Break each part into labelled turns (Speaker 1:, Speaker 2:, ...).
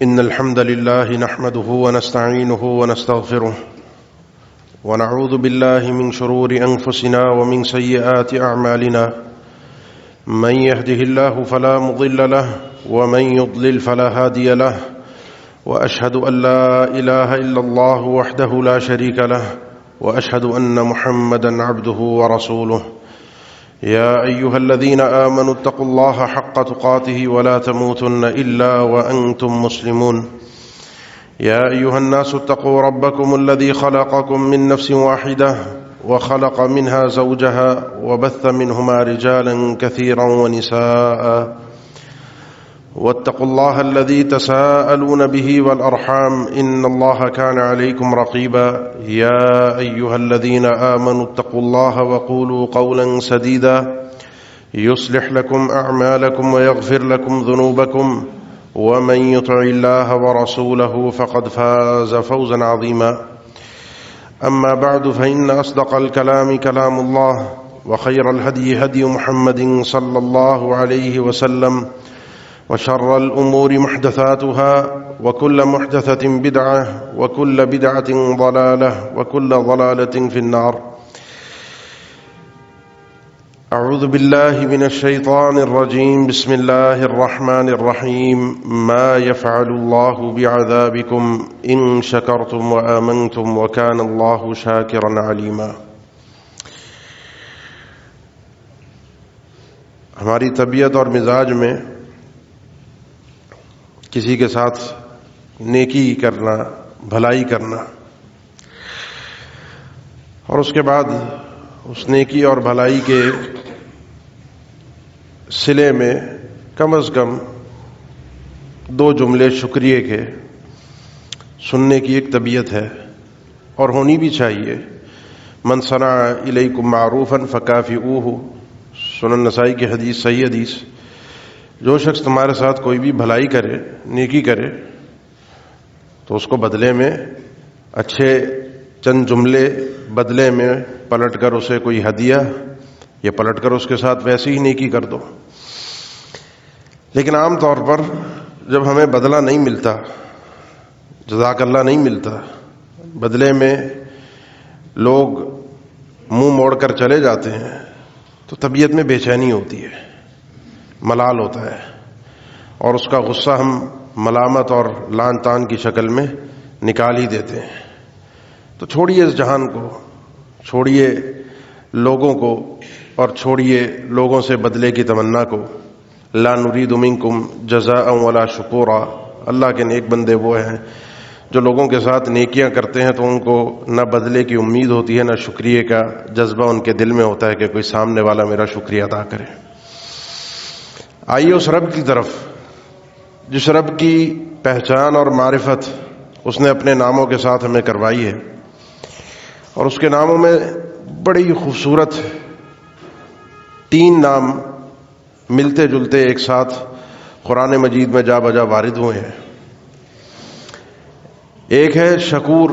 Speaker 1: إن الحمد لله نحمده ونستعينه ونستغفره ونعوذ بالله من شرور أنفسنا ومن سيئات أعمالنا من يهده الله فلا مضل له ومن يضلل فلا هادي له وأشهد أن لا إله إلا الله وحده لا شريك له وأشهد أن محمدا عبده ورسوله يا أيها الذين آمنوا اتقوا الله حق تقاته ولا تموتن إلا وأنتم مسلمون يا أيها الناس اتقوا ربكم الذي خلقكم من نفس واحدة وخلق منها زوجها وبث منهما رجالا كثيرا ونساء واتقوا الله الذي تساءلون به والأرحام إن الله كان عليكم رقيبا يا أيها الذين آمنوا اتقوا الله وقولوا قولا سديدا يصلح لكم أعمالكم ويغفر لكم ذنوبكم ومن يطع الله ورسوله فقد فاز فوزا عظيما أما بعد فإن أصدق الكلام كلام الله وخير الهدي هدي محمد صلى الله عليه وسلم وشر الأمور محدثاتها وكل محدثة بدعة وكل بدعة ضلالة وكل ضلالة في النار أعوذ بالله من الشيطان الرجيم بسم الله الرحمن الرحيم ما يفعل الله بعذابكم إن شكرتم وآمنتم وكان الله شاكرا عليما. ہماری طبیعت اور مزاج میں کسی کے ساتھ نیکی کرنا، بھلائی کرنا، اور اس کے بعد اس نیکی اور بھلائی کے صلے میں کم از کم 2 جملے شکریہ کے سننے کی ایک طبیعت ہے اور ہونی بھی چاہیے. من صنع الیکم معروفا فکافئوہ، سنن نسائی کی حدیث، صحیح حدیث. جو شخص تمہارے ساتھ کوئی بھی بھلائی کرے، نیکی کرے، تو اس کو بدلے میں اچھے چند جملے بدلے میں پلٹ کر اسے کوئی ہدیہ یا پلٹ کر اس کے ساتھ ویسی ہی نیکی کر دو. لیکن عام طور پر جب ہمیں بدلہ نہیں ملتا، جزاک اللہ نہیں ملتا، بدلے میں لوگ منہ موڑ کر چلے جاتے ہیں، تو طبیعت میں بے چینی ہوتی ہے، ملال ہوتا ہے، اور اس کا غصہ ہم ملامت اور لان تان کی شکل میں نکال ہی دیتے ہیں. تو چھوڑیے اس جہان کو، چھوڑیے لوگوں کو، اور چھوڑیے لوگوں سے بدلے کی تمنا کو. لا نرید منکم جزاء ولا شکورا. اللہ کے نیک بندے وہ ہیں جو لوگوں کے ساتھ نیکیاں کرتے ہیں تو ان کو نہ بدلے کی امید ہوتی ہے، نہ شکریہ کا جذبہ ان کے دل میں ہوتا ہے کہ کوئی سامنے والا میرا شکریہ ادا کرے. آئیے اس رب کی طرف جس رب کی پہچان اور معرفت اس نے اپنے ناموں کے ساتھ ہمیں کروائی ہے، اور اس کے ناموں میں بڑی خوبصورت 3 نام ملتے جلتے ایک ساتھ قرآن مجید میں جا بجا وارد ہوئے ہیں. ایک ہے شکور،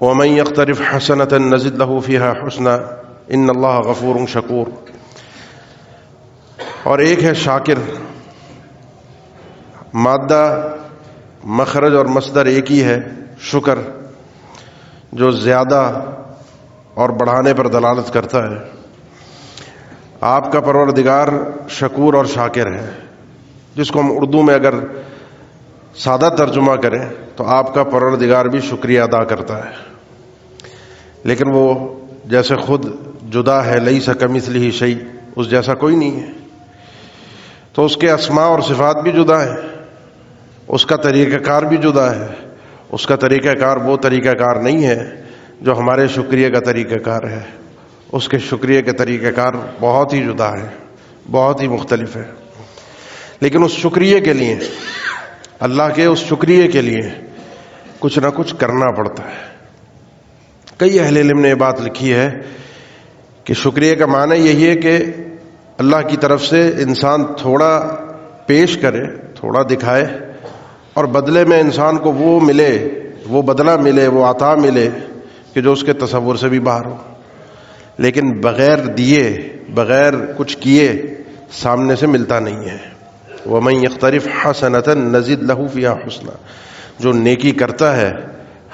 Speaker 1: وَمَن يَقْتَرِفْ حَسَنَةً نَزِدْ لَهُ فِيهَا حُسْنًا إِنَّ اللَّهَ غَفُورٌ شَكُورٌ. اور ایک ہے شاکر. مادہ، مخرج اور مصدر ایک ہی ہے، شکر، جو زیادہ اور بڑھانے پر دلالت کرتا ہے. آپ کا پروردگار شکور اور شاکر ہے، جس کو ہم اردو میں اگر سادہ ترجمہ کریں تو آپ کا پروردگار بھی شکریہ ادا کرتا ہے. لیکن وہ جیسے خود جدا ہے، لیس کمثلہ شیء، اس جیسا کوئی نہیں ہے، تو اس کے اسماء اور صفات بھی جدا ہیں، اس کا طریقہ کار بھی جدا ہے. اس کا طریقہ کار وہ طریقہ کار نہیں ہے جو ہمارے شکریہ کا طریقہ کار ہے. اس کے شکریہ کے طریقہ کار بہت ہی جدا ہے، بہت ہی مختلف ہے. لیکن اس شکریہ کے لیے، اللہ کے اس شکریہ کے لیے کچھ نہ کچھ کرنا پڑتا ہے. کئی اہل علم نے یہ بات لکھی ہے کہ شکریہ کا معنی یہی ہے کہ اللہ کی طرف سے انسان تھوڑا پیش کرے، تھوڑا دکھائے، اور بدلے میں انسان کو وہ ملے، وہ بدلہ ملے، وہ عطا ملے کہ جو اس کے تصور سے بھی باہر ہو. لیکن بغیر دیے، بغیر کچھ کیے سامنے سے ملتا نہیں ہے. وَمَن يَقْتَرِفْ حَسَنَةً نَزِدْ لَهُ فِيهَا حُسْنًا، جو نیکی کرتا ہے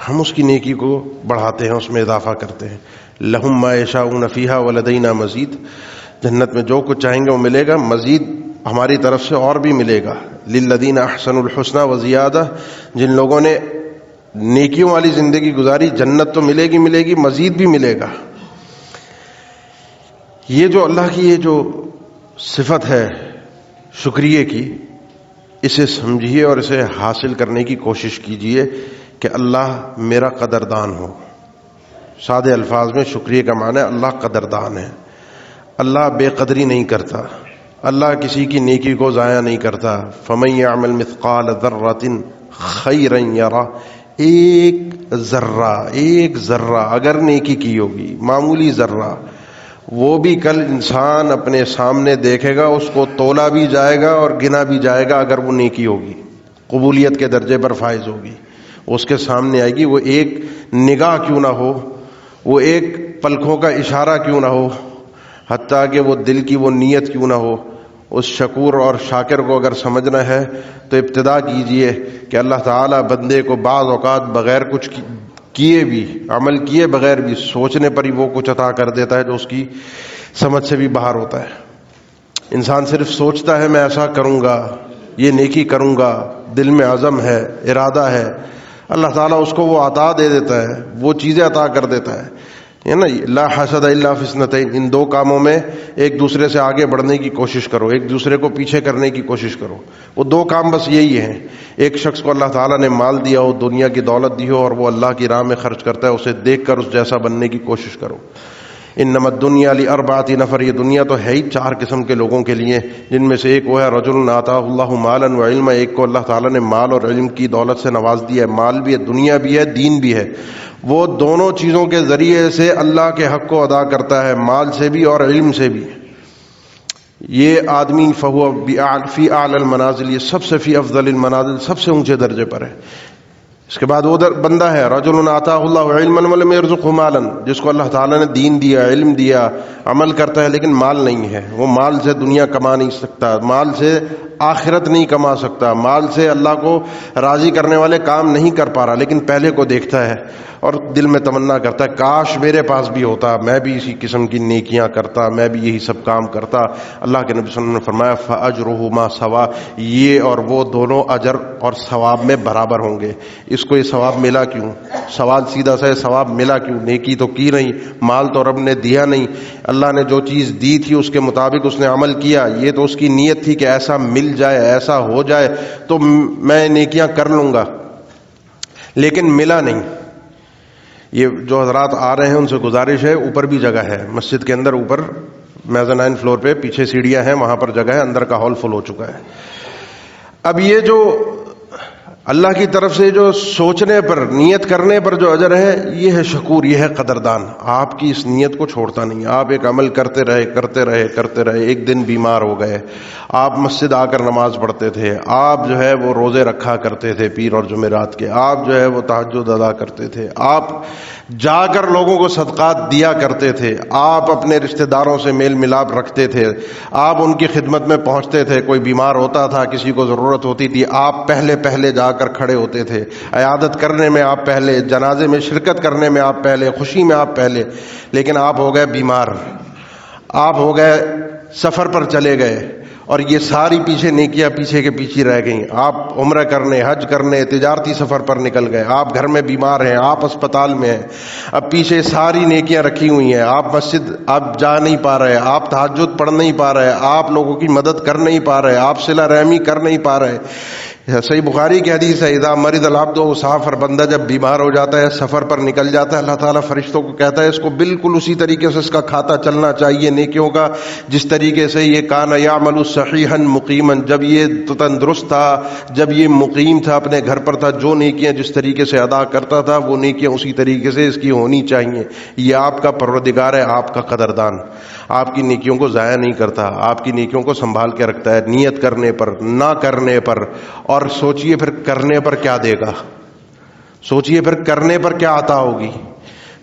Speaker 1: ہم اس کی نیکی کو بڑھاتے ہیں، اس میں اضافہ کرتے ہیں. لَهُم مَّا يَشَاءُونَ فِيهَا وَلَدَيْنَا مَزِيدٌ، جنت میں جو کچھ چاہیں گے وہ ملے گا، مزید ہماری طرف سے اور بھی ملے گا. لِلَّذِينَ أَحْسَنُوا الْحُسْنَى وَزِيَادَةٌ، جن لوگوں نے نیکیوں والی زندگی گزاری جنت تو ملے گی، مزید بھی ملے گا. یہ جو اللہ کی یہ جو صفت ہے شکریہ کی، اسے سمجھیے اور اسے حاصل کرنے کی کوشش کیجیے کہ اللہ میرا قدردان ہو. سادے الفاظ میں شکریہ کا معنی ہے اللہ قدردان ہے. اللہ بے قدری نہیں کرتا، اللہ کسی کی نیکی کو ضائع نہیں کرتا. فَمَن يَعْمَلْ مِثْقَالَ ذَرَّةٍ خَيْرًا يَرَهُ، ایک ذرہ اگر نیکی کی ہوگی، معمولی ذرہ، وہ بھی کل انسان اپنے سامنے دیکھے گا، اس کو تولا بھی جائے گا اور گنا بھی جائے گا. اگر وہ نیکی ہوگی، قبولیت کے درجے پر فائز ہوگی، اس کے سامنے آئے گی. وہ ایک نگاہ کیوں نہ ہو، وہ ایک پلکوں کا اشارہ کیوں نہ ہو، حتیٰ کہ وہ دل کی وہ نیت کیوں نہ ہو. اس شکور اور شاکر کو اگر سمجھنا ہے تو ابتدا کیجئے کہ اللہ تعالیٰ بندے کو بعض اوقات بغیر کچھ کیے بھی، عمل کیے بغیر بھی، سوچنے پر ہی وہ کچھ عطا کر دیتا ہے جو اس کی سمجھ سے بھی باہر ہوتا ہے. انسان صرف سوچتا ہے میں ایسا کروں گا، یہ نیکی کروں گا، دل میں عزم ہے، ارادہ ہے، اللہ تعالیٰ اس کو وہ عطا دے دیتا ہے، وہ چیزیں عطا کر دیتا ہے. نا لا حسد الا فی اثنتین، ان دو کاموں میں ایک دوسرے سے آگے بڑھنے کی کوشش کرو، ایک دوسرے کو پیچھے کرنے کی کوشش کرو. وہ دو کام بس یہی ہیں. ایک شخص کو اللہ تعالیٰ نے مال دیا ہو، دنیا کی دولت دی ہو، اور وہ اللہ کی راہ میں خرچ کرتا ہے، اسے دیکھ کر اس جیسا بننے کی کوشش کرو. انما الدنیا لاربعۃ نفر، یہ دنیا تو ہے ہی 4 قسم کے لوگوں کے لیے، جن میں سے ایک وہ ہے رجل آتاہ اللہ مالا وعلما، ایک کو اللہ تعالیٰ نے مال اور علم کی دولت سے نواز دیا ہے. مال بھی ہے، دنیا بھی ہے، دین بھی ہے. وہ دونوں چیزوں کے ذریعے سے اللہ کے حق کو ادا کرتا ہے، مال سے بھی اور علم سے بھی. یہ آدمی فہو فی اعلی المنازل، یہ سب سے فی افضل المنازل، سب سے اونچے درجے پر ہے. اس کے بعد وہ بندہ ہے رجل آتاہ اللہ علما ولم یرزقہ مالا، جس کو اللہ تعالیٰ نے دین دیا، علم دیا، عمل کرتا ہے لیکن مال نہیں ہے. وہ مال سے دنیا کما نہیں سکتا، مال سے آخرت نہیں کما سکتا، مال سے اللہ کو راضی کرنے والے کام نہیں کر پا رہا، لیکن پہلے کو دیکھتا ہے اور دل میں تمنا کرتا ہے کاش میرے پاس بھی ہوتا، میں بھی اسی قسم کی نیکیاں کرتا، میں بھی یہی سب کام کرتا. اللہ کے نبی صلی اللہ علیہ وسلم نے فرمایا فاجرہما سوا، یہ اور وہ دونوں اجر اور ثواب میں برابر ہوں گے. اس کو یہ ثواب ملا کیوں؟ سوال سیدھا سا ہے، ثواب ملا کیوں؟ نیکی تو کی نہیں، مال تو رب نے دیا نہیں، اللہ نے جو چیز دی تھی اس کے مطابق اس نے عمل کیا. یہ تو اس کی نیت تھی کہ ایسا مل جائے، ایسا ہو جائے تو میں نیکیاں کر لوں گا، لیکن ملا نہیں. یہ جو حضرات آ رہے ہیں ان سے گزارش ہے، اوپر بھی جگہ ہے مسجد کے اندر، اوپر میزانائن فلور پہ پیچھے سیڑھیاں ہیں، وہاں پر جگہ ہے، اندر کا ہال فل ہو چکا ہے. اب یہ جو اللہ کی طرف سے جو سوچنے پر، نیت کرنے پر جو اجر ہے، یہ ہے شکور، یہ ہے قدردان. آپ کی اس نیت کو چھوڑتا نہیں. آپ ایک عمل کرتے رہے، ایک دن بیمار ہو گئے، آپ مسجد آ کر نماز پڑھتے تھے، آپ جو ہے وہ روزے رکھا کرتے تھے پیر اور جمعرات کے، آپ جو ہے وہ تہجد ادا کرتے تھے، آپ جا کر لوگوں کو صدقات دیا کرتے تھے، آپ اپنے رشتہ داروں سے میل ملاپ رکھتے تھے، آپ ان کی خدمت میں پہنچتے تھے. کوئی بیمار ہوتا تھا، کسی کو ضرورت ہوتی تھی، آپ پہلے جا کر کھڑے ہوتے تھے، عیادت کرنے میں آپ پہلے، جنازے میں شرکت کرنے میں آپ پہلے، خوشی میں آپ پہلے. لیکن آپ ہو گئے بیمار، آپ ہو گئے سفر پر چلے گئے، اور یہ ساری پیچھے نیکیاں پیچھے کے پیچھے رہ گئیں. آپ عمرہ کرنے، حج کرنے، تجارتی سفر پر نکل گئے، آپ گھر میں بیمار ہیں، آپ اسپتال میں ہیں، اب پیچھے ساری نیکیاں رکھی ہوئی ہیں، آپ مسجد آپ جا نہیں پا رہے، آپ تہجد پڑھ نہیں پا رہے، آپ لوگوں کی مدد کر نہیں پا رہے، آپ صلہ رحمی کر نہیں پا رہے. صحیح بخاری کی حدیث ہے اذا مرض العبد وسافر، بندہ جب بیمار ہو جاتا ہے، سفر پر نکل جاتا ہے، اللہ تعالیٰ فرشتوں کو کہتا ہے اس کو بالکل اسی طریقے سے اس کا کھاتا چلنا چاہیے نیکیوں کا جس طریقے سے یہ کان یعمل صحیحا مقیما، جب یہ تندرست تھا، جب یہ مقیم تھا، اپنے گھر پر تھا، جو نیکیاں جس طریقے سے ادا کرتا تھا وہ نیکیاں اسی طریقے سے اس کی ہونی چاہیے. یہ آپ کا پروردگار ہے، آپ کا قدردان، آپ کی نیکیوں کو ضائع نہیں کرتا، آپ کی نیکیوں کو سنبھال کے رکھتا ہے. نیت کرنے پر، نہ کرنے پر، اور سوچئے پھر کرنے پر کیا دے گا، سوچئے پھر کرنے پر کیا عطا ہوگی.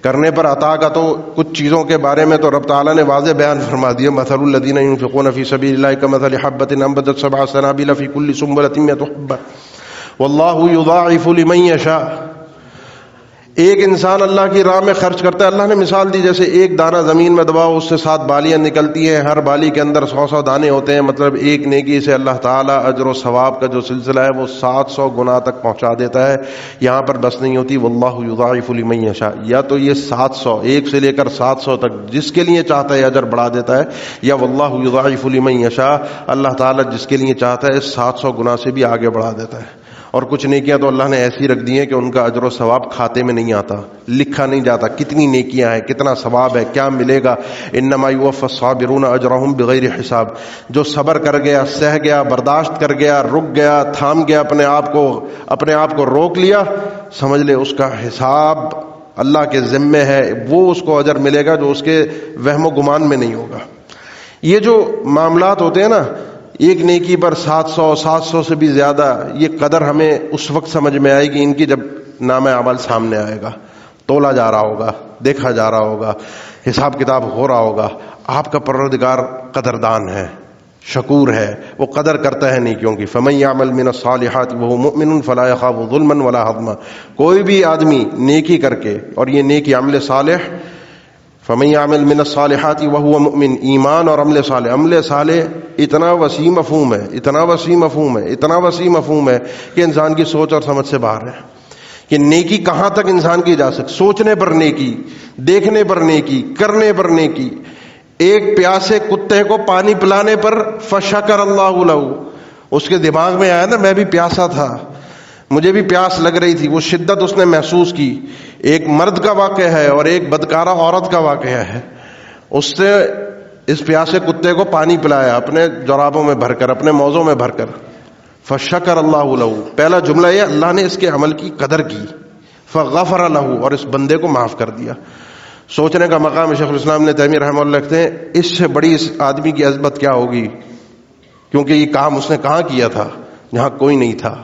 Speaker 1: کرنے پر عطا کا تو کچھ چیزوں کے بارے میں تو رب تعالیٰ نے واضح بیان فرما دیا، مثل الذین ينفقون فی سبیل اللہ کمثل حبۃ انبتت سبع سنابل فی کل سنبلۃ مئۃ حبۃ واللہ یضاعف لمن یشاء۔ ایک انسان اللہ کی راہ میں خرچ کرتا ہے، اللہ نے مثال دی جیسے ایک دانہ زمین میں دباؤ، اس سے 7 بالیاں نکلتی ہیں، ہر بالی کے اندر 100 دانے ہوتے ہیں، مطلب ایک نیکی سے اللہ تعالیٰ اجر و ثواب کا جو سلسلہ ہے وہ 700 گنا تک پہنچا دیتا ہے۔ یہاں پر بس نہیں ہوتی، واللہ یضاعف لمن یشاء، یا تو یہ 700 ایک سے لے کر 700 تک جس کے لیے چاہتا ہے اجر بڑھا دیتا ہے، یا واللہ یضاعف لمن یشاء، اللہ تعالیٰ جس کے لیے چاہتا ہے 700 گنا سے بھی آگے بڑھا دیتا ہے۔ اور کچھ نیکیاں تو اللہ نے ایسی رکھ دی ہیں کہ ان کا اجر و ثواب کھاتے میں نہیں آتا، لکھا نہیں جاتا کتنی نیکیاں ہیں، کتنا ثواب ہے، کیا ملے گا۔ انما یوفی الصابرون اجرهم بغیر حساب، جو صبر کر گیا، سہ گیا، برداشت کر گیا، رک گیا، تھام گیا، اپنے آپ کو روک لیا، سمجھ لے اس کا حساب اللہ کے ذمے ہے، وہ اس کو اجر ملے گا جو اس کے وہم و گمان میں نہیں ہوگا۔ یہ جو معاملات ہوتے ہیں نا، ایک نیکی پر 700 سے بھی زیادہ، یہ قدر ہمیں اس وقت سمجھ میں آئے گی ان کی جب نام اعمال سامنے آئے گا، تولا جا رہا ہوگا، دیکھا جا رہا ہوگا، حساب کتاب ہو رہا ہوگا۔ آپ کا پروردگار قدردان ہے، شکور ہے، وہ قدر کرتا ہے نیکیوں کی۔ فمن یعمل من الصالحات وهو مؤمن فلا يخاف ظلما ولا هضما، کوئی بھی آدمی نیکی کر کے، اور یہ نیکی عمل صالح، فمن یعمل من الصالحات وهو مؤمن، ایمان اور عمل صالح، عمل صالح اتنا وسیع مفہوم ہے، اتنا وسیع مفہوم ہے، اتنا وسیع مفہوم ہے کہ انسان کی سوچ اور سمجھ سے باہر ہے کہ نیکی کہاں تک انسان کی جا سکتی۔ سوچنے پر نیکی، دیکھنے پر نیکی، کرنے پر نیکی۔ ایک پیاسے کتے کو پانی پلانے پر فشکر اللہ لہ، اس کے دماغ میں آیا نا میں بھی پیاسا تھا، مجھے بھی پیاس لگ رہی تھی، وہ شدت اس نے محسوس کی۔ ایک مرد کا واقعہ ہے اور ایک بدکارہ عورت کا واقعہ ہے، اس سے اس پیاسے کتے کو پانی پلایا اپنے جرابوں میں بھر کر، اپنے موزوں میں بھر کر، فشکر اللہ لہ، پہلا جملہ یہ اللہ نے اس کے عمل کی قدر کی، فغفر لہ، اور اس بندے کو معاف کر دیا۔ سوچنے کا مقام شیخ الاسلام ابن تیمیہ رحمہ اللہ لکھتے ہیں اس سے بڑی اس آدمی کی عظمت کیا ہوگی، کیونکہ یہ کام اس نے کہاں کیا تھا جہاں کوئی نہیں تھا۔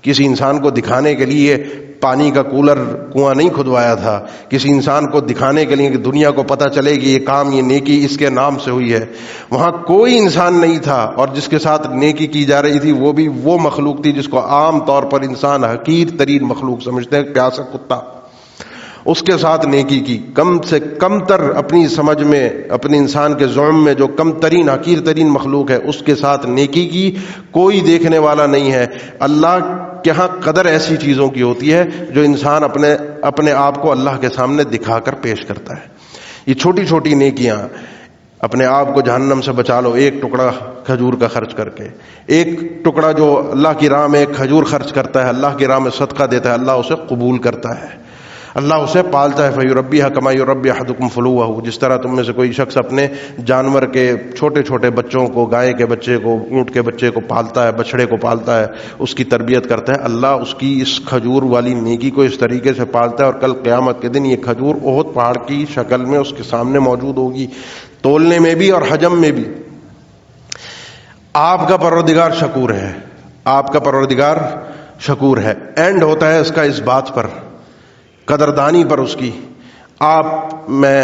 Speaker 1: کسی انسان کو دکھانے کے لیے پانی کا کولر کنواں نہیں کھدوایا تھا، کسی انسان کو دکھانے کے لیے کہ دنیا کو پتہ چلے کہ یہ کام، یہ نیکی اس کے نام سے ہوئی ہے، وہاں کوئی انسان نہیں تھا، اور جس کے ساتھ نیکی کی جا رہی تھی وہ بھی وہ مخلوق تھی جس کو عام طور پر انسان حقیر ترین مخلوق سمجھتے ہیں، پیاسا کتا۔ اس کے ساتھ نیکی کی، کم سے کم تر اپنی سمجھ میں، اپنے انسان کے ذہن میں جو کم ترین حقیر ترین مخلوق ہے اس کے ساتھ نیکی کی، کوئی دیکھنے والا نہیں ہے۔ اللہ کے ہاں قدر ایسی چیزوں کی ہوتی ہے جو انسان اپنے آپ کو اللہ کے سامنے دکھا کر پیش کرتا ہے۔ یہ چھوٹی چھوٹی نیکیاں، اپنے آپ کو جہنم سے بچا لو ایک ٹکڑا کھجور کا خرچ کر کے، ایک ٹکڑا جو اللہ کی راہ میں ایک کھجور خرچ کرتا ہے، اللہ کی راہ میں صدقہ دیتا ہے، اللہ اسے قبول کرتا ہے، اللہ اسے پالتا ہے۔ فَيُرَبِّيهَا كَمَا يُرَبِّي أَحَدُكُمْ فَلُوَّهُ، جس طرح تم میں سے کوئی شخص اپنے جانور کے چھوٹے چھوٹے بچوں کو، گائے کے بچے کو، اونٹ کے بچے کو پالتا ہے، بچڑے کو پالتا ہے، اس کی تربیت کرتا ہے، اللہ اس کی اس کھجور والی نیکی کو اس طریقے سے پالتا ہے، اور کل قیامت کے دن یہ کھجور احد پہاڑ کی شکل میں اس کے سامنے موجود ہوگی، تولنے میں بھی اور حجم میں بھی۔ آپ کا پروردگار شکور ہے، آپ کا پروردگار شکور ہے۔ اینڈ ہوتا ہے اس کا اس بات پر، قدردانی پر اس کی۔ آپ میں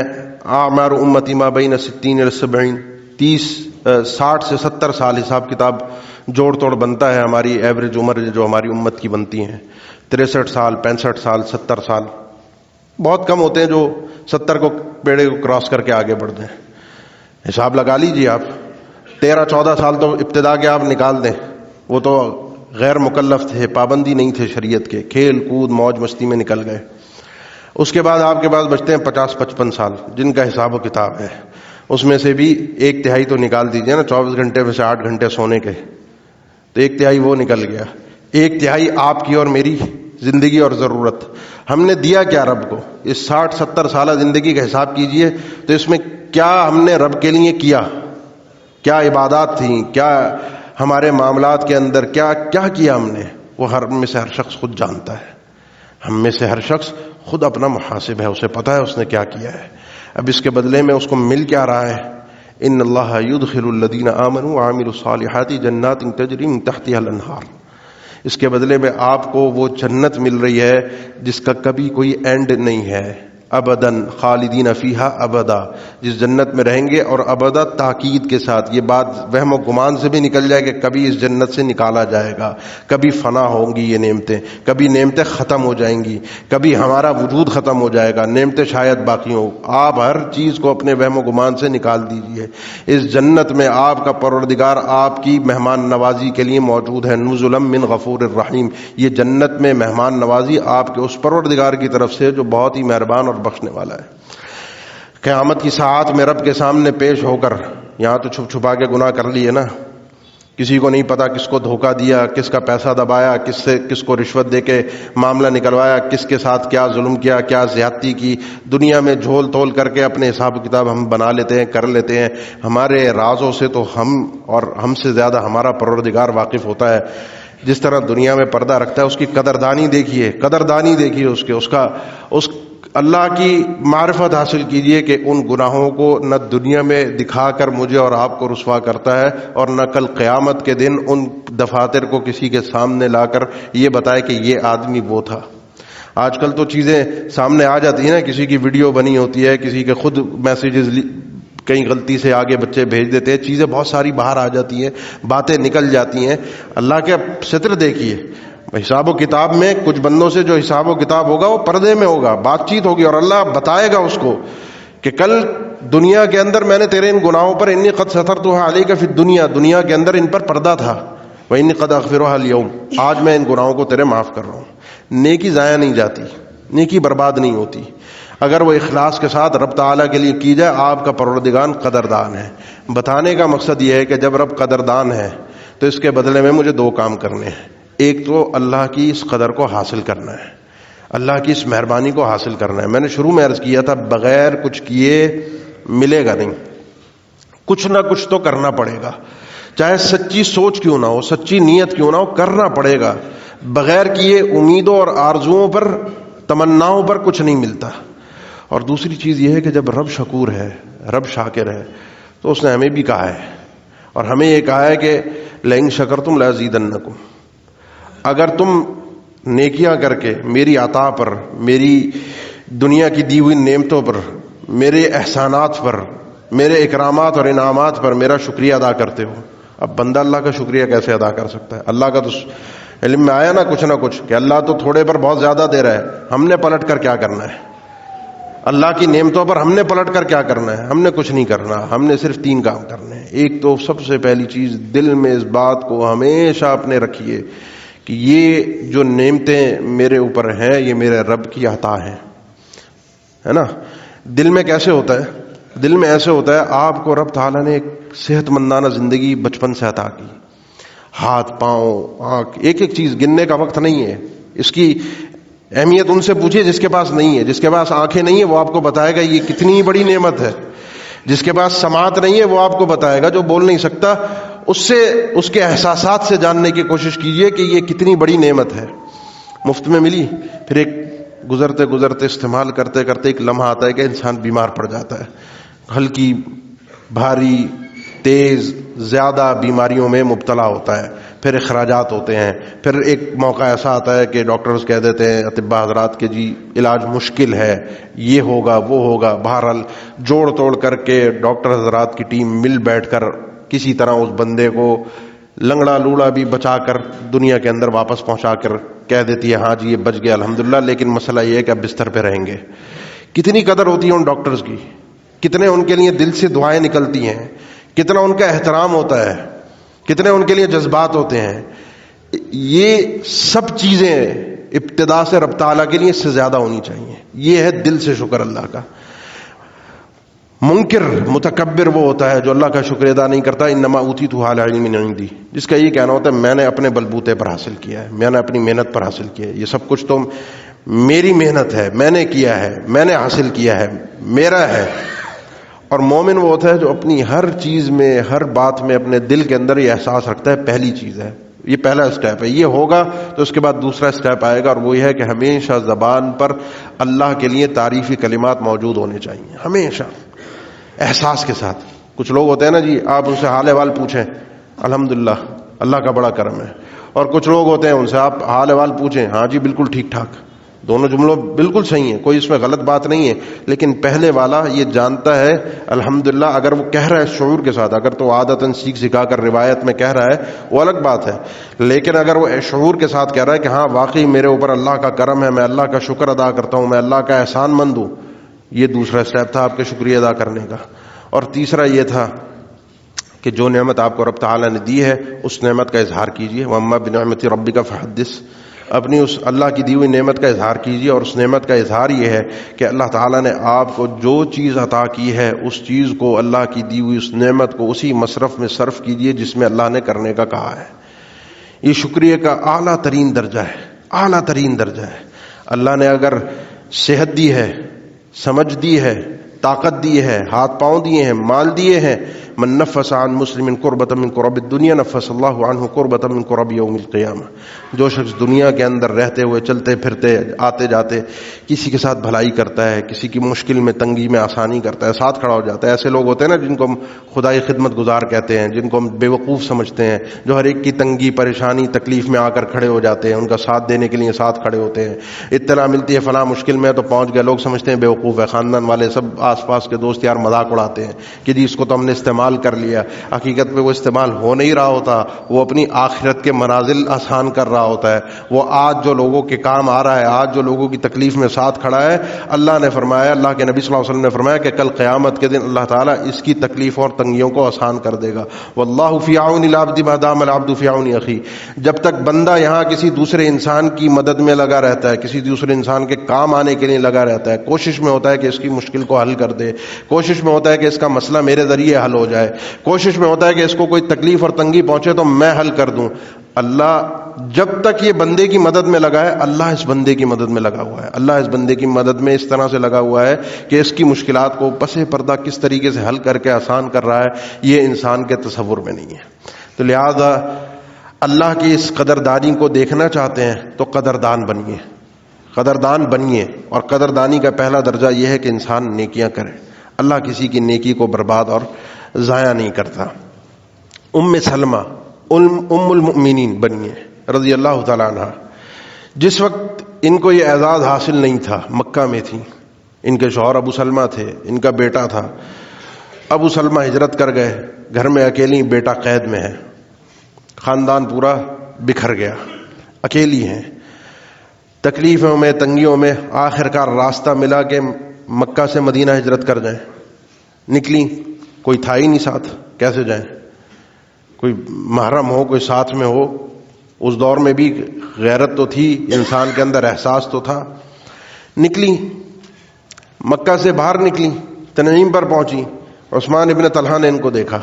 Speaker 1: اعمار امتی ما بین 60 الی 70، 60 سے 70 سال حساب کتاب جوڑ توڑ بنتا ہے، ہماری ایوریج عمر جو ہماری امت کی بنتی ہیں 63 سال، 65 سال، 70 سال، بہت کم ہوتے ہیں جو 70 کو پیڑے کو کراس کر کے آگے بڑھتے ہیں۔ حساب لگا لیجیے آپ، 13-14 سال تو ابتدا کے آپ نکال دیں، وہ تو غیر مکلف تھے، پابندی نہیں تھے شریعت کے، کھیل کود موج مستی میں نکل گئے۔ اس کے بعد آپ کے پاس بچتے ہیں 50-55 سال جن کا حساب و کتاب ہے، اس میں سے بھی 1/3 تو نکال دیجئے نا، 24 گھنٹے میں سے 8 گھنٹے سونے کے، تو 1/3 وہ نکل گیا۔ 1/3 آپ کی اور میری زندگی اور ضرورت، ہم نے دیا کیا رب کو؟ اس 60-70 سالہ زندگی کا حساب کیجئے تو اس میں کیا ہم نے رب کے لیے کیا، کیا عبادات تھیں، کیا ہمارے معاملات کے اندر کیا کیا ہم نے، وہ ہم میں سے ہر شخص خود جانتا ہے، ہم میں سے ہر شخص خود اپنا محاسب ہے، اسے پتا ہے اس نے کیا کیا ہے۔ اب اس کے بدلے میں اس کو مل کیا رہا ہے؟ ان اللہ یدخل الذین آمنوا وعملوا الصالحات جنات تجری من تحتها الانہار، اس کے بدلے میں آپ کو وہ جنت مل رہی ہے جس کا کبھی کوئی اینڈ نہیں ہے۔ ابداً خالدین فیہا ابدا، جس جنت میں رہیں گے، اور ابدا تاکید کے ساتھ، یہ بات وہم و گمان سے بھی نکل جائے کہ کبھی اس جنت سے نکالا جائے گا، کبھی فنا ہوں گی یہ نعمتیں، کبھی نعمتیں ختم ہو جائیں گی، کبھی ہمارا وجود ختم ہو جائے گا، نعمتیں شاید باقی ہوں۔ آپ ہر چیز کو اپنے وہم و گمان سے نکال دیجئے، اس جنت میں آپ کا پروردگار آپ کی مہمان نوازی کے لیے موجود ہے، نزلا من غفور الرحیم، یہ جنت میں مہمان نوازی آپ کے اس پروردگار کی طرف سے جو بہت ہی مہربان اور بخشنے والا ہے۔ قیامت کی ساعت میں رب کے سامنے پیش ہو کر، یہاں تو چھپ چھپا کے گناہ کر لیے نا، کسی کو نہیں پتا کس کو دھوکہ دیا، کس کا پیسہ دبایا، کس کو رشوت دے کے معاملہ نکلوایا، کس کے ساتھ کیا ظلم کیا، کیا زیادتی کی، دنیا میں جھول تول کر کے اپنے حساب و کتاب ہم بنا لیتے ہیں، کر لیتے ہیں۔ ہمارے رازوں سے تو ہم سے زیادہ ہمارا پروردگار واقف ہوتا ہے۔ جس طرح دنیا میں پردہ رکھتا ہے، اس کی قدردانی دیکھیے اس اللہ کی معرفت حاصل کیجئے کہ ان گناہوں کو نہ دنیا میں دکھا کر مجھے اور آپ کو رسوا کرتا ہے، اور نہ کل قیامت کے دن ان دفاتر کو کسی کے سامنے لا کر یہ بتائے کہ یہ آدمی وہ تھا۔ آج کل تو چیزیں سامنے آ جاتی ہیں نا، کسی کی ویڈیو بنی ہوتی ہے، کسی کے خود میسیجز کہیں غلطی سے آگے بچے بھیج دیتے ہیں، چیزیں بہت ساری باہر آ جاتی ہیں، باتیں نکل جاتی ہیں۔ اللہ کے ستر دیکھیے، حساب و کتاب میں کچھ بندوں سے جو حساب و کتاب ہوگا وہ پردے میں ہوگا، بات چیت ہوگی، اور اللہ بتائے گا اس کو کہ کل دنیا کے اندر میں نے تیرے ان گناہوں پر انی قد سترتها علیک فی الدنیا، دنیا کے اندر ان پر پردہ تھا، وانی قد اغفرها اليوم، آج میں ان گناہوں کو تیرے معاف کر رہا ہوں۔ نیکی ضائع نہیں جاتی، نیکی برباد نہیں ہوتی، اگر وہ اخلاص کے ساتھ رب تعالیٰ کے لیے کی جائے۔ آپ کا پروردگار قدردان ہے۔ بتانے کا مقصد یہ ہے کہ جب رب قدردان ہے تو اس کے بدلے میں مجھے دو کام کرنے ہیں۔ ایک تو اللہ کی اس قدر کو حاصل کرنا ہے، اللہ کی اس مہربانی کو حاصل کرنا ہے۔ میں نے شروع میں عرض کیا تھا، بغیر کچھ کیے ملے گا نہیں، کچھ نہ کچھ تو کرنا پڑے گا، چاہے سچی سوچ کیوں نہ ہو، سچی نیت کیوں نہ ہو، کرنا پڑے گا۔ بغیر کیے امیدوں اور آرزوؤں پر، تمناؤں پر کچھ نہیں ملتا۔ اور دوسری چیز یہ ہے کہ جب رب شکور ہے، رب شاکر ہے، تو اس نے ہمیں بھی کہا ہے، اور ہمیں یہ کہا ہے کہ لئن شکرتم لازیدنکم، اگر تم نیکیاں کر کے میری عطا پر، میری دنیا کی دی ہوئی نعمتوں پر، میرے احسانات پر، میرے اکرامات اور انعامات پر میرا شکریہ ادا کرتے ہو۔ اب بندہ اللہ کا شکریہ کیسے ادا کر سکتا ہے؟ اللہ کا تو علم میں آیا نا کچھ نہ کچھ کہ اللہ تو تھوڑے پر بہت زیادہ دے رہا ہے، ہم نے پلٹ کر کیا کرنا ہے؟ اللہ کی نعمتوں پر ہم نے پلٹ کر کیا کرنا ہے؟ ہم نے کچھ نہیں کرنا، ہم نے صرف تین کام کرنے ہیں۔ ایک تو سب سے پہلی چیز، دل میں اس بات کو ہمیشہ اپنے رکھیے کہ یہ جو نعمتیں میرے اوپر ہیں یہ میرے رب کی عطا ہیں، ہے نا۔ دل میں کیسے ہوتا ہے؟ دل میں ایسے ہوتا ہے، آپ کو رب تعالیٰ نے ایک صحت مندانہ زندگی بچپن سے عطا کی، ہاتھ پاؤں آنکھ، ایک ایک چیز گننے کا وقت نہیں ہے۔ اس کی اہمیت ان سے پوچھیے جس کے پاس نہیں ہے۔ جس کے پاس آنکھیں نہیں ہیں وہ آپ کو بتائے گا یہ کتنی بڑی نعمت ہے۔ جس کے پاس سماعت نہیں ہے وہ آپ کو بتائے گا، جو بول نہیں سکتا اس کے احساسات سے جاننے کی کوشش کیجئے کہ یہ کتنی بڑی نعمت ہے، مفت میں ملی۔ پھر ایک گزرتے گزرتے استعمال کرتے کرتے ایک لمحہ آتا ہے کہ انسان بیمار پڑ جاتا ہے، ہلکی بھاری تیز زیادہ بیماریوں میں مبتلا ہوتا ہے، پھر اخراجات ہوتے ہیں، پھر ایک موقع ایسا آتا ہے کہ ڈاکٹرز کہہ دیتے ہیں اطباء حضرات کہ جی علاج مشکل ہے، یہ ہوگا وہ ہوگا۔ بہرحال جوڑ توڑ کر کے ڈاکٹر حضرات کی ٹیم مل بیٹھ کر کسی طرح اس بندے کو لنگڑا لوڑا بھی بچا کر دنیا کے اندر واپس پہنچا کر کہہ دیتی ہے ہاں جی یہ بچ گیا الحمدللہ، لیکن مسئلہ یہ ہے کہ اب بستر پہ رہیں گے۔ کتنی قدر ہوتی ہے ان ڈاکٹرز کی، کتنے ان کے لیے دل سے دعائیں نکلتی ہیں، کتنا ان کا احترام ہوتا ہے، کتنے ان کے لیے جذبات ہوتے ہیں۔ یہ سب چیزیں ابتدا سے رب تعالیٰ کے لیے اس سے زیادہ ہونی چاہیے۔ یہ ہے دل سے شکر اللہ کا۔ منکر متکبر وہ ہوتا ہے جو اللہ کا شکر ادا نہیں کرتا۔ انما اوتیتہ علی علم عندی، جس کا یہ کہنا ہوتا ہے میں نے اپنے بلبوتے پر حاصل کیا ہے، میں نے اپنی محنت پر حاصل کیا ہے، یہ سب کچھ تو میری محنت ہے، میں نے کیا ہے، میں نے حاصل کیا ہے، میرا ہے۔ اور مومن وہ ہوتا ہے جو اپنی ہر چیز میں، ہر بات میں اپنے دل کے اندر یہ احساس رکھتا ہے پہلی چیز ہے، یہ پہلا اسٹیپ ہے، یہ ہوگا تو اس کے بعد دوسرا اسٹیپ آئے گا، اور وہ یہ ہے کہ ہمیشہ زبان پر اللہ کے لیے تعریفی کلمات موجود ہونے چاہیے، ہمیشہ احساس کے ساتھ۔ کچھ لوگ ہوتے ہیں نا جی آپ ان سے حال احوال پوچھیں الحمدللہ اللہ کا بڑا کرم ہے، اور کچھ لوگ ہوتے ہیں ان سے آپ حال احوال پوچھیں ہاں جی بالکل ٹھیک ٹھاک، دونوں جملوں بالکل صحیح ہیں، کوئی اس میں غلط بات نہیں ہے، لیکن پہلے والا یہ جانتا ہے الحمدللہ، اگر وہ کہہ رہا ہے شعور کے ساتھ، اگر تو عادتاً سیکھ سکھا کر روایت میں کہہ رہا ہے وہ الگ بات ہے، لیکن اگر وہ شعور کے ساتھ کہہ رہا ہے کہ ہاں واقعی میرے اوپر اللہ کا کرم ہے، میں اللہ کا شکر ادا کرتا ہوں، میں اللہ کا احسان مند ہوں، یہ دوسرا اسٹیپ تھا آپ کے شکریہ ادا کرنے کا۔ اور تیسرا یہ تھا کہ جو نعمت آپ کو رب تعالیٰ نے دی ہے اس نعمت کا اظہار کیجیے، وَأَمَّا بِنِعْمَةِ رَبِّكَ فَحَدِّثْ، اپنی اس اللہ کی دی ہوئی نعمت کا اظہار کیجیے، اور اس نعمت کا اظہار یہ ہے کہ اللہ تعالیٰ نے آپ کو جو چیز عطا کی ہے اس چیز کو، اللہ کی دی ہوئی اس نعمت کو اسی مصرف میں صرف کیجیے جس میں اللہ نے کرنے کا کہا ہے۔ یہ شکریہ کا اعلیٰ ترین درجہ ہے، اعلیٰ ترین درجہ ہے۔ اللہ نے اگر صحت دی ہے، سمجھ دی ہے، طاقت دی ہے، ہاتھ پاؤں دیے ہیں، مال دیے ہیں، من نفس عن مسلم کربۃ من کرب الدنیا نفس اللہ عنہ کربۃ من کرب یوم القیامہ، جو شخص دنیا کے اندر رہتے ہوئے، چلتے پھرتے، آتے جاتے کسی کے ساتھ بھلائی کرتا ہے، کسی کی مشکل میں، تنگی میں آسانی کرتا ہے، ساتھ کھڑا ہو جاتا ہے۔ ایسے لوگ ہوتے ہیں نا جن کو ہم خدائی خدمت گزار کہتے ہیں، جن کو ہم بے وقوف سمجھتے ہیں، جو ہر ایک کی تنگی، پریشانی، تکلیف میں آ کر کھڑے ہو جاتے ہیں، ان کا ساتھ دینے کے لیے ساتھ کھڑے ہوتے ہیں۔ اطلاع ملتی ہے فلاں مشکل میں تو پہنچ گئے، لوگ سمجھتے ہیں بے وقوف ہے، خاندان والے سب آس پاس کے دوست یار مذاق اڑاتے ہیں کہ جی اس کو تو ہم نے استعمال کر لیا، حقیقت میں وہ استعمال ہو نہیں رہا ہوتا، وہ اپنی آخرت کے منازل آسان کر رہا ہوتا ہے۔ وہ آج جو لوگوں کے کام آ رہا ہے، آج جو لوگوں کی تکلیف میں ساتھ کھڑا ہے، اللہ نے فرمایا، اللہ کے نبی صلی اللہ علیہ وسلم نے فرمایا کہ کل قیامت کے دن اللہ تعالیٰ اس کی تکلیف اور تنگیوں کو آسان کر دے گا۔ واللہ فی عون العبد ما دام العبد فی عون اخیہ، جب تک بندہ یہاں کسی دوسرے انسان کی مدد میں لگا رہتا ہے، کسی دوسرے انسان کے کام آنے کے لیے لگا رہتا ہے، کوشش میں ہوتا ہے کہ اس کی مشکل کو حل کر دے، کوشش میں ہوتا ہے کہ اس کا مسئلہ میرے ذریعے حل ہو جائے، کوشش میں ہوتا ہے کہ اس کو کوئی تکلیف اور تنگی پہنچے تو میں حل کر دوں، اللہ جب تک یہ بندے کی مدد میں لگا ہے، اللہ اس بندے کی مدد میں لگا ہوا ہے، اللہ اس بندے کی مدد میں اس طرح سے لگا ہوا ہے کہ اس کی مشکلات کو پس پردہ کس طریقے سے حل کر کے آسان کر رہا ہے، یہ انسان کے تصور میں نہیں ہے۔ تو لہذا اللہ کی اس قدردانی کو دیکھنا چاہتے ہیں تو قدردان بنیے، قدردان بنیے، اور قدردانی کا پہلا درجہ یہ ہے کہ انسان نیکیاں کرے۔ اللہ کسی کی نیکی کو برباد اور ضائع نہیں کرتا۔ ام سلمہ ام المؤمنین بنیے رضی اللہ تعالیٰ عنہ، جس وقت ان کو یہ اعزاز حاصل نہیں تھا، مکہ میں تھی، ان کے شوہر ابو سلمہ تھے، ان کا بیٹا تھا، ابو سلمہ ہجرت کر گئے، گھر میں اکیلی، بیٹا قید میں ہے، خاندان پورا بکھر گیا، اکیلی ہیں، تکلیفوں میں، تنگیوں میں، آخر کار راستہ ملا کہ مکہ سے مدینہ ہجرت کر جائیں۔ نکلی، کوئی تھا ہی نہیں ساتھ، کیسے جائیں؟ کوئی محرم ہو، کوئی ساتھ میں ہو۔ اس دور میں بھی غیرت تو تھی انسان کے اندر، احساس تو تھا۔ نکلی، مکہ سے باہر نکلی، تنعیم پر پہنچی، عثمان ابن طلحہ نے ان کو دیکھا،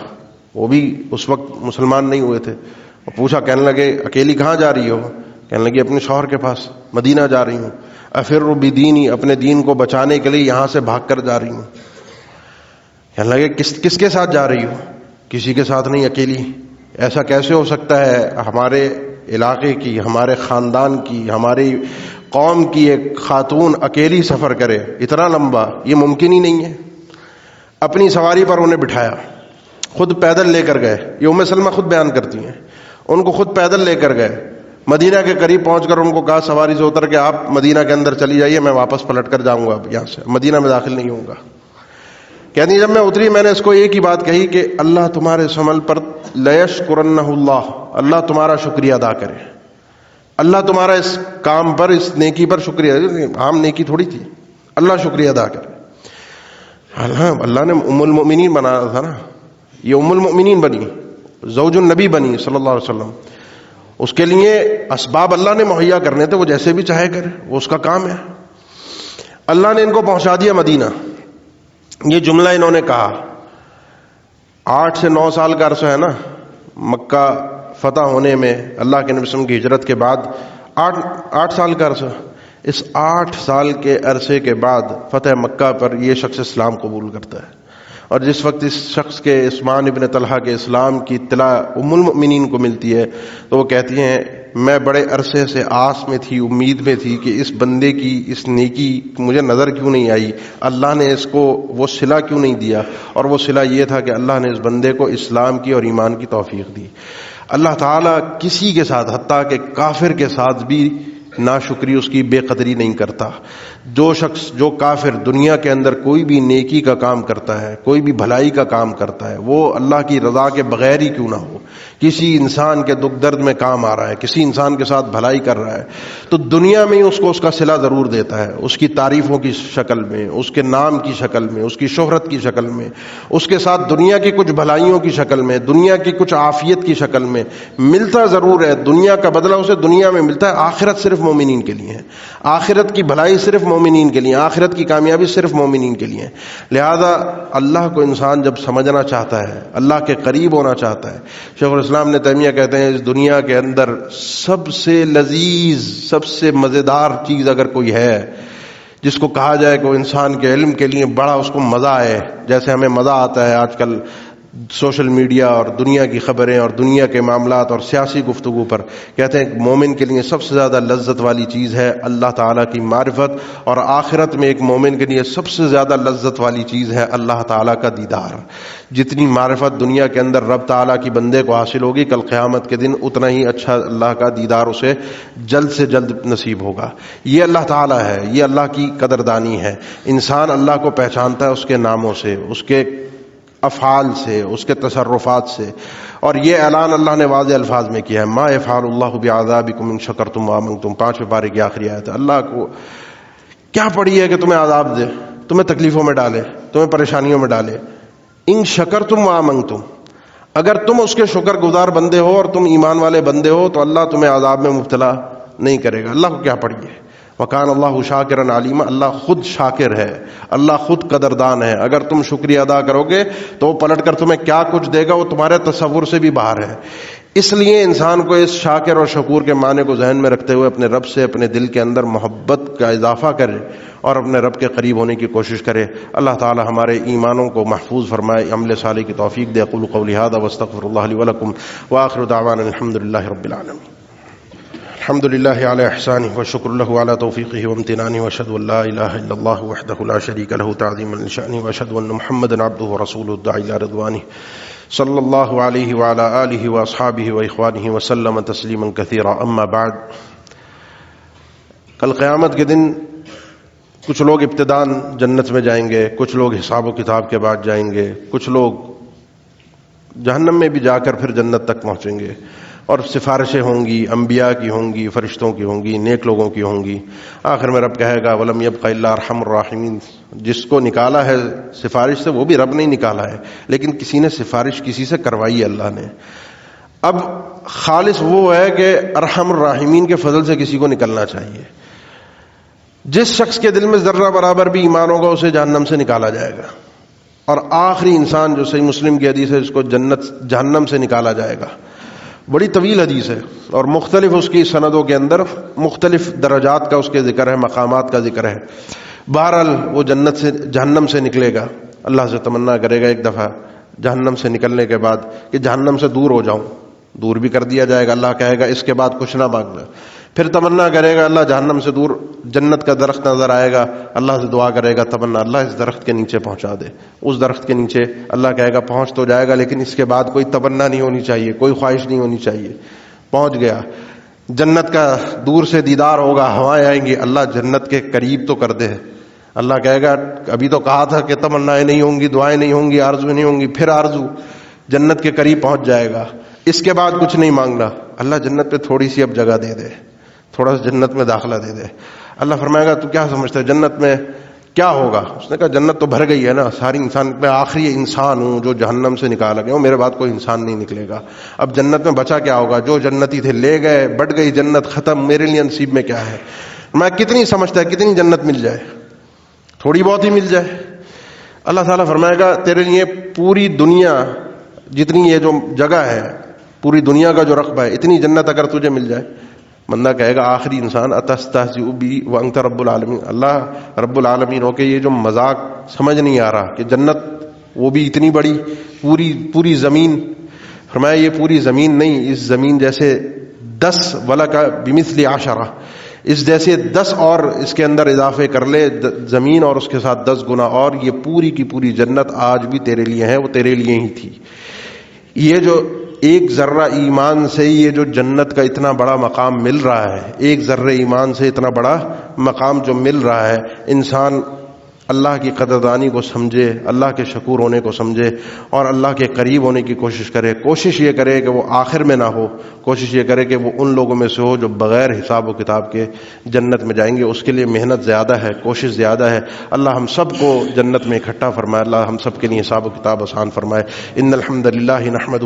Speaker 1: وہ بھی اس وقت مسلمان نہیں ہوئے تھے، اور پوچھا، کہنے لگے اکیلی کہاں جا رہی ہو؟ کہنے لگی اپنے شوہر کے پاس، مدینہ جا رہی ہوں، افر بدینی، اپنے دین کو بچانے کے لیے یہاں سے بھاگ کر جا رہی ہوں۔ کہنے لگے کس کے ساتھ جا رہی ہو؟ کسی کے ساتھ نہیں، اکیلی۔ ایسا کیسے ہو سکتا ہے ہمارے علاقے کی، ہمارے خاندان کی، ہماری قوم کی ایک خاتون اکیلی سفر کرے اتنا لمبا؟ یہ ممکن ہی نہیں ہے۔ اپنی سواری پر انہیں بٹھایا، خود پیدل لے کر گئے، یہ ام سلمہ خود بیان کرتی ہیں، ان کو خود پیدل لے کر گئے، مدینہ کے قریب پہنچ کر ان کو کہا سواری سے اتر کے آپ مدینہ کے اندر چلی جائیے، میں واپس پلٹ کر جاؤں گا، اب یہاں سے مدینہ میں داخل نہیں ہوں گا۔ کہتی جب میں اتری میں نے اس کو ایک ہی بات کہی کہ اللہ تمہارے اس عمل پر لیشکرنہ اللہ، اللہ تمہارا شکریہ ادا کرے، اللہ تمہارا اس کام پر، اس نیکی پر شکریہ، عام نیکی تھوڑی تھی، اللہ شکریہ ادا کرے۔ اللہ نے ام المؤمنین بنایا تھا نا، یہ ام المؤمنین بنی، زوج النبی بنی صلی اللہ علیہ وسلم، اس کے لیے اسباب اللہ نے مہیا کرنے تھے، وہ جیسے بھی چاہے کرے، وہ اس کا کام ہے۔ اللہ نے ان کو پہنچا دیا مدینہ۔ یہ جملہ انہوں نے کہا، 8 سے 9 سال کا عرصہ ہے نا مکہ فتح ہونے میں، اللہ کے نبی صلی اللہ علیہ وسلم کی ہجرت کے بعد 8 سال کا عرصہ، اس 8 سال کے عرصے کے بعد فتح مکہ پر یہ شخص اسلام قبول کرتا ہے، اور جس وقت اس شخص کے، عثمان ابن طلحہ کے اسلام کی اطلاع ام المؤمنین کو ملتی ہے تو وہ کہتی ہیں میں بڑے عرصے سے آس میں تھی، امید میں تھی کہ اس بندے کی اس نیکی مجھے نظر کیوں نہیں آئی، اللہ نے اس کو وہ صلہ کیوں نہیں دیا، اور وہ صلہ یہ تھا کہ اللہ نے اس بندے کو اسلام کی اور ایمان کی توفیق دی۔ اللہ تعالیٰ کسی کے ساتھ، حتیٰ کہ کافر کے ساتھ بھی ناشکری اس کی بے قدری نہیں کرتا. جو شخص، جو کافر دنیا کے اندر کوئی بھی نیکی کا کام کرتا ہے، کوئی بھی بھلائی کا کام کرتا ہے، وہ اللہ کی رضا کے بغیر ہی کیوں نہ ہو، کسی انسان کے دکھ درد میں کام آ رہا ہے، کسی انسان کے ساتھ بھلائی کر رہا ہے، تو دنیا میں ہی اس کو اس کا صلہ ضرور دیتا ہے، اس کی تعریفوں کی شکل میں، اس کے نام کی شکل میں، اس کی شہرت کی شکل میں، اس کے ساتھ دنیا کی کچھ بھلائیوں کی شکل میں، دنیا کی کچھ عافیت کی شکل میں ملتا ضرور ہے. دنیا کا بدلہ اسے دنیا میں ملتا ہے. آخرت صرف مومنین کے لیے ہے، آخرت کی بھلائی صرف مومنین کے لیے، آخرت کی کامیابی صرف مومنین کے لیے ہے. لہذا اللہ کو انسان جب سمجھنا چاہتا ہے، اللہ کے قریب ہونا چاہتا ہے، شیخ الاسلام نے تیمیہ کہتے ہیں اس دنیا کے اندر سب سے لذیذ، سب سے مزیدار چیز اگر کوئی ہے جس کو کہا جائے کہ وہ انسان کے علم کے لیے بڑا اس کو مزہ آئے، جیسے ہمیں مزہ آتا ہے آج کل سوشل میڈیا اور دنیا کی خبریں اور دنیا کے معاملات اور سیاسی گفتگو پر، کہتے ہیں کہ مومن کے لیے سب سے زیادہ لذت والی چیز ہے اللہ تعالیٰ کی معرفت، اور آخرت میں ایک مومن کے لیے سب سے زیادہ لذت والی چیز ہے اللہ تعالیٰ کا دیدار. جتنی معرفت دنیا کے اندر رب تعالیٰ کی بندے کو حاصل ہوگی، کل قیامت کے دن اتنا ہی اچھا اللہ کا دیدار اسے جلد سے جلد نصیب ہوگا. یہ اللہ تعالیٰ ہے، یہ اللہ کی قدردانی ہے. انسان اللہ کو پہچانتا ہے اس کے ناموں سے، اس کے افعال سے، اس کے تصرفات سے، اور یہ اعلان اللہ نے واضح الفاظ میں کیا ہے، ما یفعل اللہ بعذابکم ان شکرتم وآمنتم، 5ویں پارے کی آخری آیت ہے. اللہ کو کیا پڑی ہے کہ تمہیں عذاب دے، تمہیں تکلیفوں میں ڈالے، تمہیں پریشانیوں میں ڈالے. ان شکرتم وآمنتم، اگر تم اس کے شکر گزار بندے ہو اور تم ایمان والے بندے ہو تو اللہ تمہیں عذاب میں مبتلا نہیں کرے گا. اللہ کو کیا پڑی ہے. وَكَانَ اللَّهُ شَاكِرًا عَلِيمًا، اللہ خود شاکر ہے، اللہ خود قدردان ہے. اگر تم شکریہ ادا کرو گے تو وہ پلٹ کر تمہیں کیا کچھ دے گا وہ تمہارے تصور سے بھی باہر ہے. اس لیے انسان کو اس شاکر اور شکور کے معنی کو ذہن میں رکھتے ہوئے اپنے رب سے اپنے دل کے اندر محبت کا اضافہ کرے اور اپنے رب کے قریب ہونے کی کوشش کرے. اللہ تعالی ہمارے ایمانوں کو محفوظ فرمائے، عمل صالح کی توفیق دے. اقول قولی ھذا واستغفر اللہ لی ولکم وآخر دعوانا الحمد للہ رب العالمین. الحمد للہ علی احسانہ والشکر لہ علی توفیقہ وامتنانہ، واشہد ان لا الہ الا اللہ وحدہ لا شریک لہ تعظیما لشأنہ، واشہد ان محمدا عبدہ ورسولہ الداعی الی رضوانہ صلی اللہ علیہ وعلی آلہ واصحابہ واخوانہ وسلم تسلیما کثیرا. اما بعد، کل قیامت کے دن کچھ لوگ ابتداءً جنت میں جائیں گے، کچھ لوگ حساب و کتاب کے بعد جائیں گے، کچھ لوگ جہنم میں بھی جا کر پھر جنت تک پہنچیں گے، اور سفارشیں ہوں گی، انبیاء کی ہوں گی، فرشتوں کی ہوں گی، نیک لوگوں کی ہوں گی. آخر میں رب کہے گا وَلَمْ يَبْقَ إِلَّا أَرْحَمُ الرَّاحِمِينَ. جس کو نکالا ہے سفارش سے وہ بھی رب نہیں نکالا ہے، لیکن کسی نے سفارش کسی سے کروائی ہے اللہ نے. اب خالص وہ ہے کہ ارحم الراحمین کے فضل سے کسی کو نکلنا چاہیے. جس شخص کے دل میں ذرہ برابر بھی ایمان ہوگا اسے جہنم سے نکالا جائے گا، اور آخری انسان جو صحیح مسلم کی حدیث ہے اس کو جہنم سے نکالا جائے گا. بڑی طویل حدیث ہے اور مختلف اس کی سندوں کے اندر مختلف درجات کا اس کے ذکر ہے، مقامات کا ذکر ہے. بہرحال وہ جہنم سے نکلے گا، اللہ سے تمنا کرے گا ایک دفعہ جہنم سے نکلنے کے بعد کہ جہنم سے دور ہو جاؤں. دور بھی کر دیا جائے گا، اللہ کہے گا اس کے بعد کچھ نہ مانگنا. پھر تمنا کرے گا اللہ جہنم سے دور، جنت کا درخت نظر آئے گا، اللہ سے دعا کرے گا تمنا اللہ اس درخت کے نیچے پہنچا دے. اس درخت کے نیچے اللہ کہے گا پہنچ تو جائے گا لیکن اس کے بعد کوئی تمنا نہیں ہونی چاہیے، کوئی خواہش نہیں ہونی چاہیے. پہنچ گیا، جنت کا دور سے دیدار ہوگا، ہوائیں آئیں گی، اللہ جنت کے قریب تو کر دے. اللہ کہے گا ابھی تو کہا تھا کہ تمنائیں نہیں ہوں گی، دعائیں نہیں ہوں گی، آرزو نہیں ہوں گی. پھر آرزو، جنت کے قریب پہنچ جائے گا. اس کے بعد کچھ نہیں مانگنا، اللہ جنت پہ تھوڑی سی اب جگہ دے دے، تھوڑا سا جنت میں داخلہ دے دے. اللہ فرمائے گا تو کیا سمجھتا ہے جنت میں کیا ہوگا؟ اس نے کہا جنت تو بھر گئی ہے نا، ساری انسان، میں آخری انسان ہوں جو جہنم سے نکالا گیا ہوں، میرے بعد کوئی انسان نہیں نکلے گا. اب جنت میں بچا کیا ہوگا؟ جو جنتی تھے لے گئے، بٹ گئی جنت، ختم. میرے لیے نصیب میں کیا ہے؟ میں کتنی سمجھتا ہے کتنی جنت مل جائے؟ تھوڑی بہت ہی مل جائے. اللہ تعالیٰ فرمائے گا تیرے لیے پوری دنیا جتنی یہ جو جگہ ہے، پوری دنیا کا جو رقبہ ہے، اتنی جنت اگر تجھے مل جائے. بندہ کہے گا آخری انسان اتستہزئ بی وانت رب العالمین، اللہ رب العالمین ہو کے یہ جو مذاق سمجھ نہیں آ رہا کہ جنت وہ بھی اتنی بڑی، پوری زمین. فرمایا یہ پوری زمین نہیں، اس زمین جیسے 10 ولک بمثل 10، اس جیسے 10 اور اس کے اندر اضافے کر لے زمین، اور اس کے ساتھ 10 گنا، اور یہ پوری کی پوری جنت آج بھی تیرے لیے ہے، وہ تیرے لیے ہی تھی. یہ جو ایک ذرہ ایمان سے یہ جو جنت کا اتنا بڑا مقام مل رہا ہے، ایک ذرہ ایمان سے اتنا بڑا مقام جو مل رہا ہے، انسان اللہ کی قدردانی کو سمجھے، اللہ کے شکور ہونے کو سمجھے اور اللہ کے قریب ہونے کی کوشش کرے۔ کوشش یہ کرے کہ وہ آخر میں نہ ہو، کوشش یہ کرے کہ وہ ان لوگوں میں سے ہو جو بغیر حساب و کتاب کے جنت میں جائیں گے۔ اس کے لیے محنت زیادہ ہے، کوشش زیادہ ہے۔ اللہ ہم سب کو جنت میں اکٹھا فرمائے، اللہ ہم سب کے لیے حساب و کتاب آسان فرمائے۔ ان الحمد للہ نحمدہ